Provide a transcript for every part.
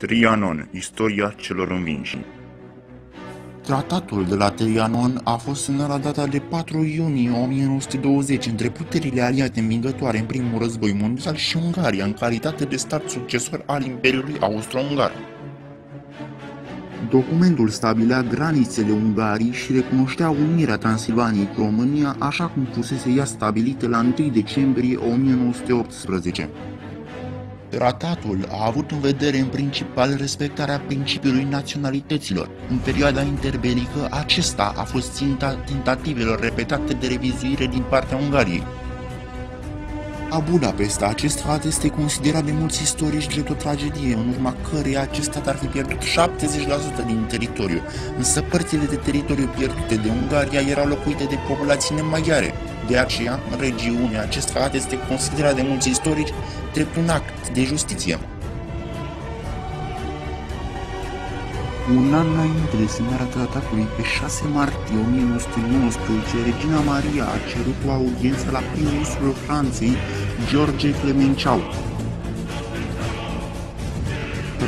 Trianon, istoria celor învinși. Tratatul de la Trianon a fost semnat la data de 4 iunie 1920 între puterile aliate învingătoare în primul război mondial și Ungaria în calitate de stat succesor al Imperiului Austro-Ungar. Documentul stabilea granițele Ungariei și recunoștea unirea Transilvaniei cu România așa cum fusese ea stabilită la 1 decembrie 1918. Tratatul a avut în vedere în principal respectarea principiului naționalităților. În perioada interbelică, acesta a fost ținta tentativelor repetate de revizuire din partea Ungariei. La Budapesta, acest fapt este considerat de mulți istorici drept o tragedie, în urma căreia acest stat ar fi pierdut 70% din teritoriu, însă părțile de teritoriu pierdute de Ungaria erau locuite de populații nemaghiare. De aceea, în regiune, acest fapt este considerat de mulți istorici drept un act de justiție. Un an înainte de semnarea tratatului, pe 6 martie 1919, Regina Maria a cerut o audiență la prim-ministrul Franței, George Clemenceau.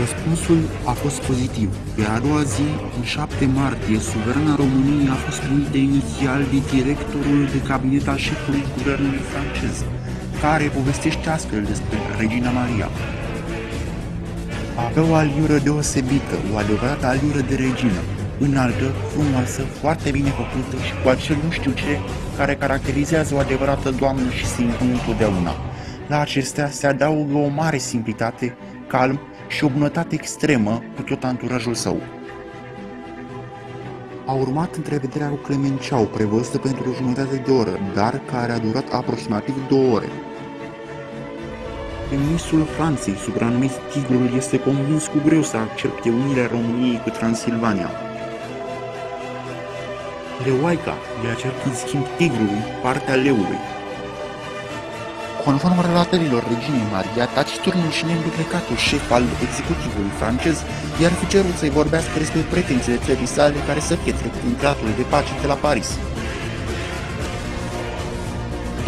Răspunsul a fost pozitiv, iar a doua zi, în 7 martie, suverana României a fost numită inițial de directorul de cabinet al șefului guvernului francez, care povestește astfel despre Regina Maria. Avea o aliură deosebită, o adevărată aliură de regină, înaltă, frumoasă, foarte bine făcută și cu acel nu știu ce care caracterizează o adevărată doamnă și se impune întotdeauna. La acestea se adaugă o mare simplitate, calm și o bunătate extremă cu tot anturajul său. A urmat întrevederea lui Clemenceau, prevăzută pentru o jumătate de oră, dar care a durat aproximativ 2 ore. Prim-ministrul Franței, supranumit Tigrul, este convins cu greu să accepte unirea României cu Transilvania. Leoaica i-a cerut în schimb Tigrului partea leului. Conform relatărilor reginei Maria, taciturnul și neînduplecatul șef al executivului francez i-ar fi cerut să-i vorbească despre pretențiile țării sale care să fie trecute în tratatul de pace de la Paris.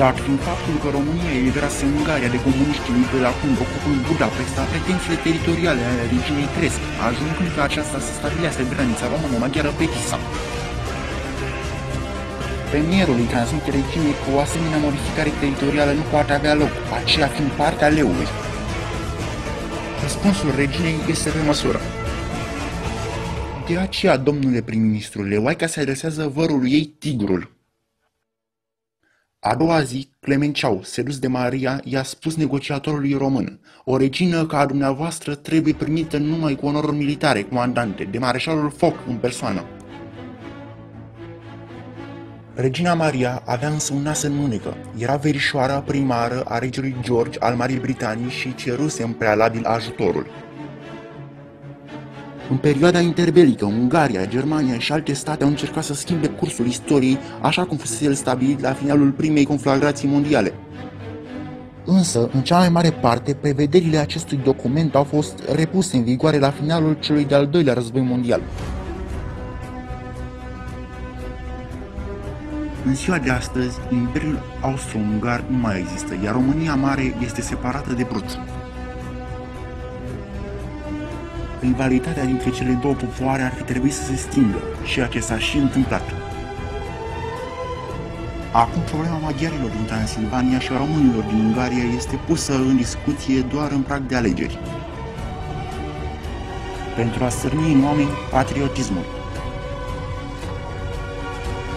Dar prin faptul că România eliberase Ungaria de comuniștii de la acum ocupând Budapesta, pretențiile teritoriale ale reginei cresc, ajungând ca aceasta să stabilească granița română-maghiară pe Tisa. Premierul îi transmite reginei că o asemenea modificare teritorială nu poate avea loc, aceea fiind partea leului. Răspunsul reginei este pe măsură. De aceea, domnule prim-ministru, Leoaica se adresează vărului ei Tigrul. A doua zi, Clemenceau, sedus de Maria, i-a spus negociatorului român: o regină ca a dumneavoastră trebuie primită numai cu onoruri militare, comandante, de mareșalul Foc în persoană. Regina Maria avea însă un nas în mânecă. Era verișoara primară a regelui George al Marii Britanii și ceruse în prealabil ajutorul. În perioada interbelică, Ungaria, Germania și alte state au încercat să schimbe cursul istoriei așa cum fusese el stabilit la finalul primei conflagrații mondiale. Însă, în cea mai mare parte, prevederile acestui document au fost repuse în vigoare la finalul celui de-al doilea război mondial. În ziua de astăzi, Imperiul Austro-Ungar nu mai există, iar România Mare este separată de Prut. Rivalitatea dintre cele două popoare ar fi trebuit să se stingă și acesta și întâmplat. Acum problema maghiarilor din Transilvania și a românilor din Ungaria este pusă în discuție doar în prag de alegeri, pentru a stârni în oameni patriotismul.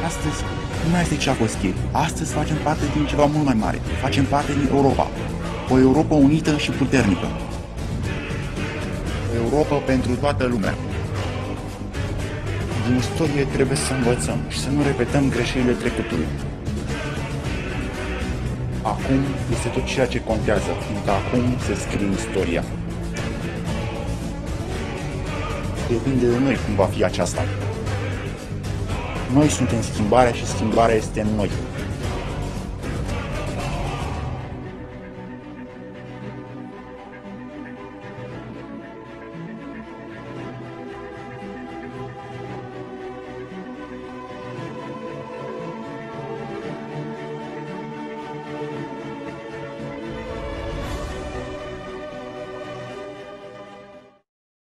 Astăzi nu mai este ce a fost ieri. Astăzi facem parte din ceva mult mai mare. Facem parte din Europa. O Europa unită și puternică. Europa pentru toată lumea. Din istorie trebuie să învățăm și să nu repetăm greșelile trecutului. Acum este tot ceea ce contează, fiindcă acum se scrie istoria. Depinde de noi cum va fi aceasta. Noi suntem schimbarea și schimbarea este în noi.